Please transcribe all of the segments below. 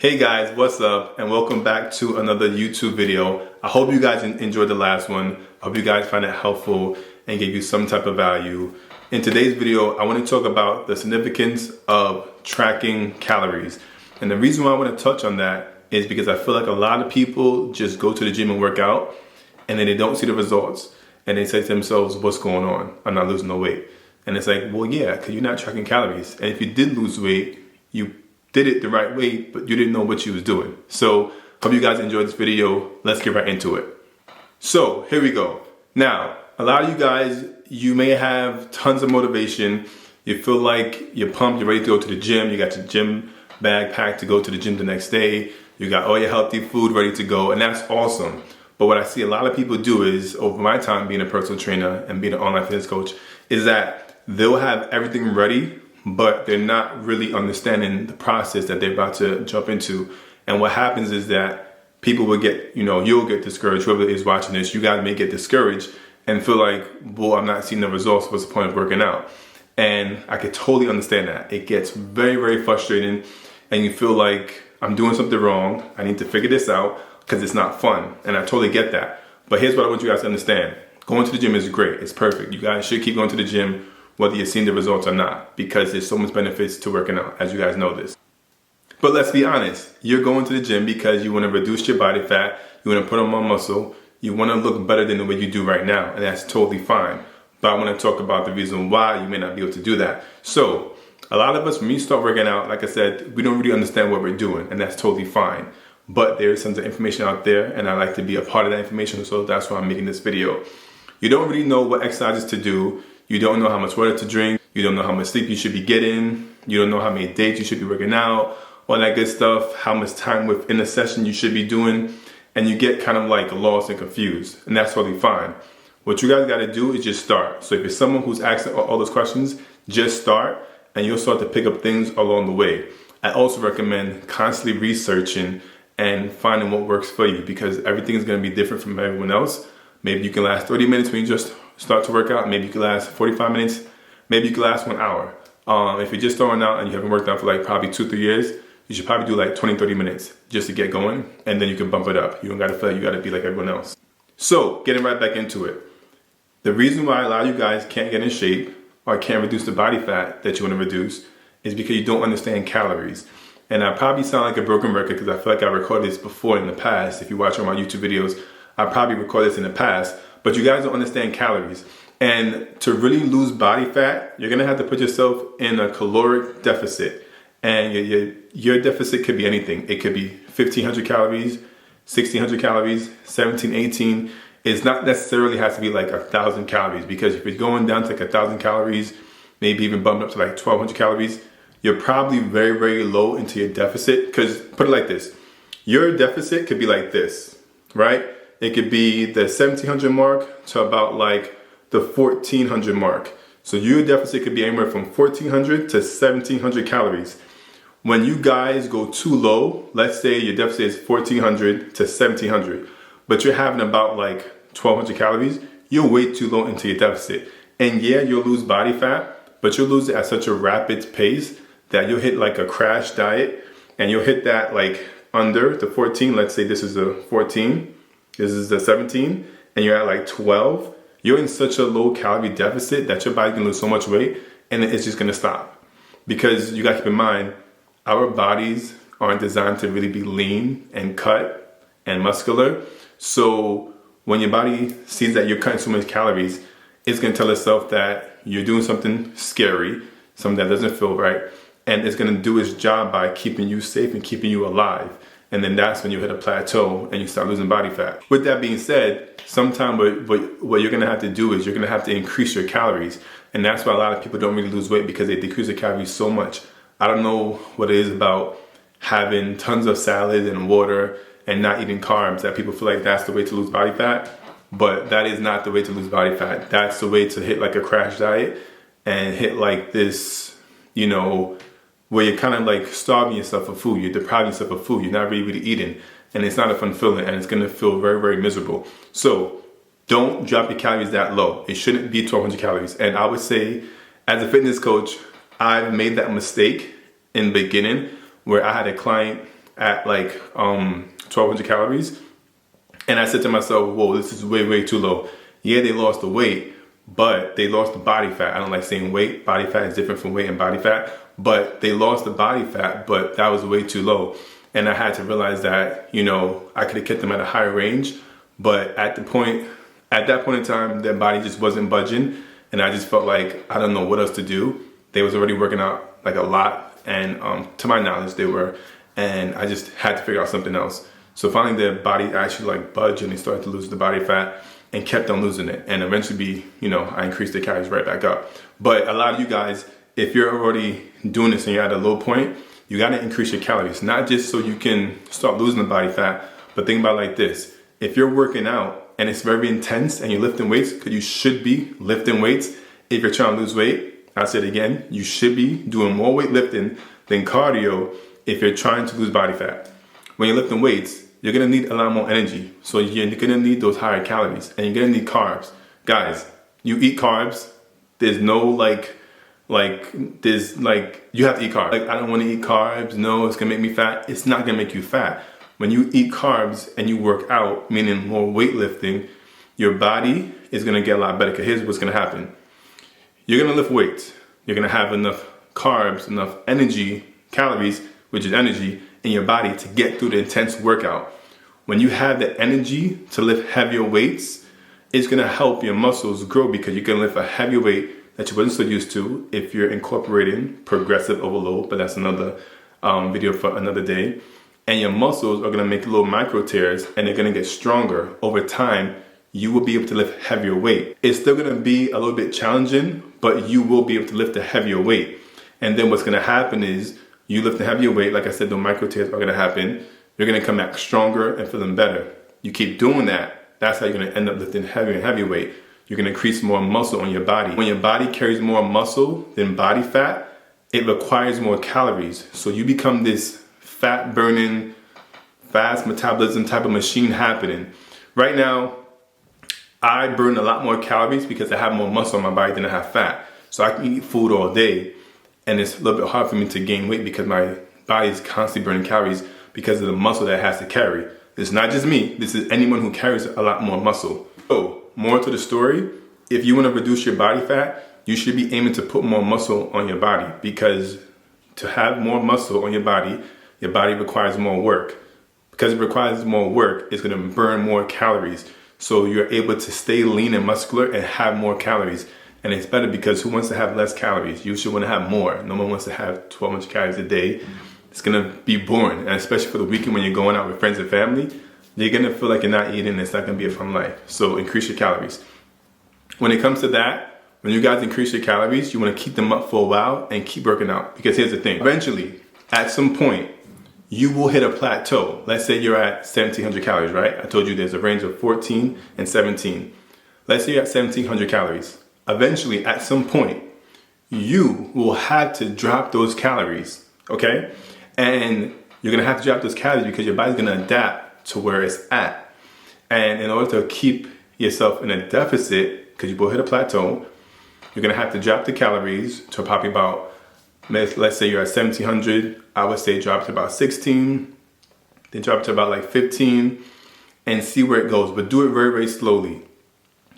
Hey guys, what's up? And welcome back to another YouTube video. I hope you guys enjoyed the last one. I hope you guys find it helpful and gave you some type of value. In today's video, I want to talk about the significance of tracking calories. And the reason why I want to touch on that is because I feel like a lot of people just go to the gym and work out and then they don't see the results. And they say to themselves, what's going on? I'm not losing no weight. And it's like, well, yeah, because you're not tracking calories. And if you did lose weight, you did it the right way, but you didn't know what you was doing. So hope you guys enjoyed this video. Let's get right into it. So here we go. Now, a lot of you guys, you may have tons of motivation. You feel like you're pumped, you're ready to go to the gym. You got your gym bag packed to go to the gym the next day. You got all your healthy food ready to go, and that's awesome. But what I see a lot of people do is, over my time being a personal trainer and being an online fitness coach, is that they'll have everything ready, but they're not really understanding the process that they're about to jump into. And what happens is that people will get, you'll get discouraged. Whoever is watching this, you guys may get discouraged and feel like, well, I'm not seeing the results. What's the point of working out? And I could totally understand that. It gets very, very frustrating. And you feel like I'm doing something wrong. I need to figure this out because it's not fun. And I totally get that. But here's what I want you guys to understand. Going to the gym is great. It's perfect. You guys should keep going to the gym whether you're seeing the results or not, because there's so much benefits to working out, as you guys know this. But let's be honest, you're going to the gym because you want to reduce your body fat, you want to put on more muscle, you want to look better than the way you do right now, and that's totally fine. But I want to talk about the reason why you may not be able to do that. So, a lot of us, when we start working out, like I said, we don't really understand what we're doing, and that's totally fine. But there is some information out there, and I like to be a part of that information, so that's why I'm making this video. You don't really know what exercises to do. You don't know how much water to drink. You don't know how much sleep you should be getting. You don't know how many days you should be working out, all that good stuff, how much time within a session you should be doing. And you get kind of like lost and confused. And that's totally fine. What you guys got to do is just start. So if you're someone who's asking all those questions, just start and you'll start to pick up things along the way. I also recommend constantly researching and finding what works for you, because everything is going to be different from everyone else. Maybe you can last 30 minutes when you just start to work out. Maybe you can last 45 minutes. Maybe you can last 1 hour. If you're just starting out and you haven't worked out for like probably 2-3 years, you should probably do like 20-30 minutes just to get going, and then you can bump it up. You don't got to feel like you got to be like everyone else. So getting right back into it. The reason why a lot of you guys can't get in shape or can't reduce the body fat that you want to reduce is because you don't understand calories. And I probably sound like a broken record because I feel like I recorded this before in the past. If you watch all my YouTube videos, I probably recorded this in the past. But you guys don't understand calories. And to really lose body fat, you're going to have to put yourself in a caloric deficit. And your deficit could be anything. It could be 1,500 calories, 1,600 calories, 17, 18. It's not necessarily has to be like 1,000 calories, because if you're going down to like 1,000 calories, maybe even bumped up to like 1,200 calories, you're probably very, very low into your deficit. Because put it like this, your deficit could be like this, right? It could be the 1,700 mark to about like the 1,400 mark. So your deficit could be anywhere from 1,400 to 1,700 calories. When you guys go too low, let's say your deficit is 1,400 to 1,700, but you're having about like 1,200 calories, you're way too low into your deficit. And yeah, you'll lose body fat, but you'll lose it at such a rapid pace that you'll hit like a crash diet, and you'll hit that like under the 14. Let's say this is a 14. This is the 17, and you're at like 12. You're in such a low calorie deficit that your body can lose so much weight, and it's just gonna stop. Because you gotta keep in mind, our bodies aren't designed to really be lean and cut and muscular. So when your body sees that you're cutting so many calories, it's gonna tell itself that you're doing something scary, something that doesn't feel right, and it's gonna do its job by keeping you safe and keeping you alive. And then that's when you hit a plateau and you start losing body fat. With that being said, sometimes what you're gonna have to do is you're gonna have to increase your calories. And that's why a lot of people don't really lose weight, because they decrease their calories so much. I don't know what it is about having tons of salad and water and not eating carbs that people feel like that's the way to lose body fat. But that is not the way to lose body fat. That's the way to hit like a crash diet and hit like this, where you're kind of like starving yourself of food. You're depriving yourself of food. You're not really eating. And it's not a fun feeling, and it's going to feel very, very miserable. So don't drop your calories that low. It shouldn't be 1,200 calories. And I would say, as a fitness coach, I've made that mistake in the beginning where I had a client at like 1,200 calories. And I said to myself, whoa, this is way, way too low. Yeah, they lost the weight, but they lost the body fat. I don't like saying weight. Body fat is different from weight and body fat. But they lost the body fat, but that was way too low. And I had to realize that, you know, I could have kept them at a higher range. But at that point in time, their body just wasn't budging. And I just felt like I don't know what else to do. They was already working out like a lot. And to my knowledge, they were. And I just had to figure out something else. So finally their body actually like budged and they started to lose the body fat and kept on losing it. And eventually, I increased the calories right back up. But a lot of you guys, if you're already doing this and you're at a low point, you got to increase your calories, not just so you can start losing the body fat, but think about it like this. If you're working out and it's very intense and you're lifting weights, because you should be lifting weights if you're trying to lose weight, I'll say it again, you should be doing more weightlifting than cardio if you're trying to lose body fat. When you're lifting weights, you're going to need a lot more energy. So you're going to need those higher calories and you're going to need carbs. Guys, you eat carbs. There's no you have to eat carbs. Like, I don't want to eat carbs. No, it's going to make me fat. It's not going to make you fat. When you eat carbs and you work out, meaning more weightlifting, your body is going to get a lot better. Because here's what's going to happen. You're going to lift weights. You're going to have enough carbs, enough energy, calories, which is energy, in your body to get through the intense workout. When you have the energy to lift heavier weights, it's going to help your muscles grow because you can lift a heavier weight that you wasn't so used to if you're incorporating progressive overload, but that's another video for another day. And your muscles are going to make little micro tears and they're going to get stronger. Over time, you will be able to lift heavier weight. It's still going to be a little bit challenging, but you will be able to lift a heavier weight. And then what's going to happen is you lift a heavier weight, like I said, the micro tears are going to happen. You're going to come back stronger and feeling better. You keep doing that, that's how you're going to end up lifting heavier and heavier weight. You're going to increase more muscle on your body. When your body carries more muscle than body fat, it requires more calories. So you become this fat burning, fast metabolism type of machine happening. Right now, I burn a lot more calories because I have more muscle on my body than I have fat. So I can eat food all day. And it's a little bit hard for me to gain weight because my body is constantly burning calories because of the muscle that it has to carry. It's not just me. This is anyone who carries a lot more muscle. So, more to the story, if you want to reduce your body fat, you should be aiming to put more muscle on your body because to have more muscle on your body requires more work. Because it requires more work, it's going to burn more calories. So you're able to stay lean and muscular and have more calories. And it's better because who wants to have less calories? You should want to have more. No one wants to have 1,200 calories a day. It's going to be boring. And especially for the weekend when you're going out with friends and family, you're going to feel like you're not eating. It's not going to be a fun life. So increase your calories. When it comes to that, when you guys increase your calories, you want to keep them up for a while and keep working out. Because here's the thing. Eventually, at some point, you will hit a plateau. Let's say you're at 1,700 calories, right? I told you there's a range of 14 and 17. Let's say you're at 1,700 calories. Eventually, at some point, you will have to drop those calories, okay? And you're gonna have to drop those calories because your body's gonna adapt to where it's at. And in order to keep yourself in a deficit, because you will hit a plateau, you're gonna have to drop the calories to probably about, let's say you're at 1,700, I would say drop to about 16, then drop to about like 15, and see where it goes. But do it very, very slowly.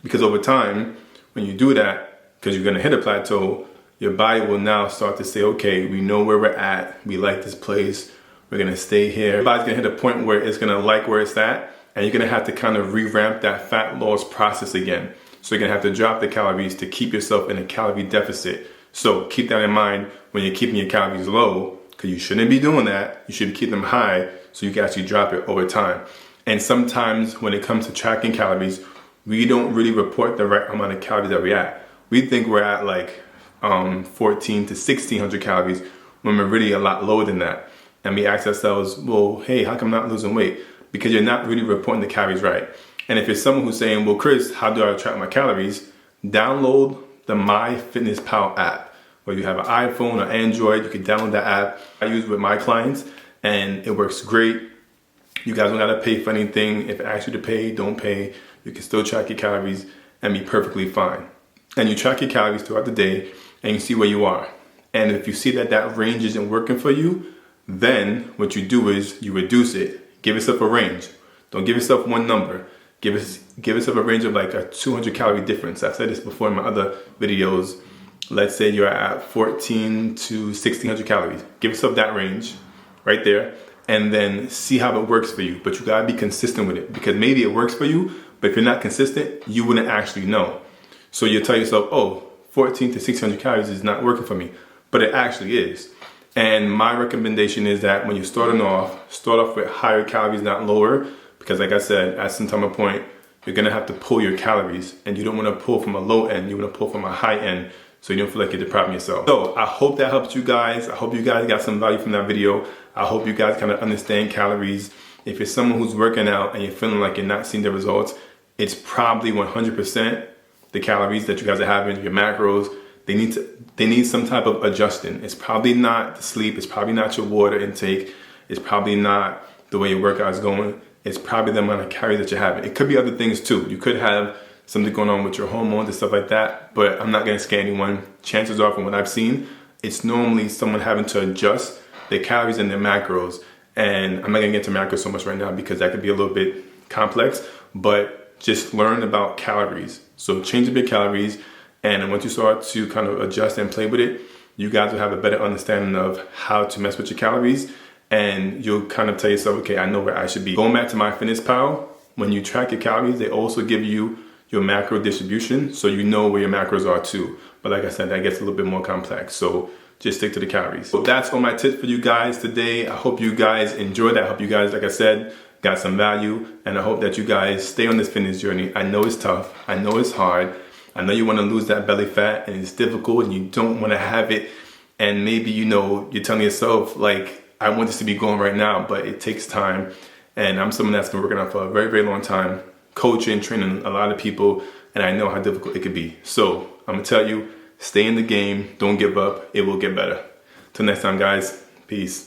Because over time, when you do that, because you're going to hit a plateau, your body will now start to say, okay, we know where we're at. We like this place. We're going to stay here. Your body's going to hit a point where it's going to like where it's at. And you're going to have to kind of revamp that fat loss process again. So you're going to have to drop the calories to keep yourself in a calorie deficit. So keep that in mind when you're keeping your calories low, because you shouldn't be doing that. You should keep them high so you can actually drop it over time. And sometimes when it comes to tracking calories, we don't really report the right amount of calories that we're at. We think we're at like 14 to 1,600 calories when we're really a lot lower than that. And we ask ourselves, well, hey, how come I'm not losing weight? Because you're not really reporting the calories right. And if you're someone who's saying, well, Chris, how do I track my calories? Download the MyFitnessPal app. Whether you have an iPhone or Android, you can download that app. I use it with my clients and it works great. You guys don't gotta pay for anything. If it asks you to pay, don't pay. You can still track your calories and be perfectly fine. And you track your calories throughout the day and you see where you are. And if you see that that range isn't working for you, Then what you do is you reduce it. Give yourself a range. Don't give yourself one number. Give yourself a range of like a 200 calorie difference. I've said this before in my other videos. Let's say you're at 14 to 1600 calories. Give yourself that range right there, and then see how it works for you. But you gotta be consistent with it, because maybe it works for you, but if you're not consistent, you wouldn't actually know. So you tell yourself, oh, 14 to 1600 calories is not working for me, but it actually is. And my recommendation is that when you're starting off, start off with higher calories, not lower, because like I said, at some time or point, you're gonna have to pull your calories, and you don't wanna pull from a low end, you wanna pull from a high end, so you don't feel like you're depriving yourself. So I hope that helped you guys. I hope you guys got some value from that video. I hope you guys kind of understand calories. If you're someone who's working out and you're feeling like you're not seeing the results, it's probably 100% the calories that you guys are having, your macros. They need some type of adjusting. It's probably not the sleep. It's probably not your water intake. It's probably not the way your workout is going. It's probably the amount of calories that you're having. It could be other things too. You could have something going on with your hormones and stuff like that, but I'm not gonna scare anyone. Chances are, from what I've seen, it's normally someone having to adjust their calories and their macros. And I'm not gonna get into macros so much right now because that could be a little bit complex, but just learn about calories. So change up your calories, and once you start to kind of adjust and play with it, you guys will have a better understanding of how to mess with your calories, and you'll kind of tell yourself, okay, I know where I should be. Going back to MyFitnessPal, when you track your calories, they also give you your macro distribution, so you know where your macros are too. But like I said, that gets a little bit more complex, so just stick to the calories. So that's all my tips for you guys today. I hope you guys enjoyed that. I hope you guys, like I said, got some value, and I hope that you guys stay on this fitness journey. I know it's tough, I know it's hard, I know you want to lose that belly fat, and it's difficult, and you don't want to have it, and maybe you're telling yourself, like, I want this to be going right now, but it takes time. And I'm someone that's been working out for a very, very long time, coaching, training a lot of people, and I know how difficult it could be. So I'm gonna tell you, stay in the game, don't give up, it will get better. Till next time, guys, peace.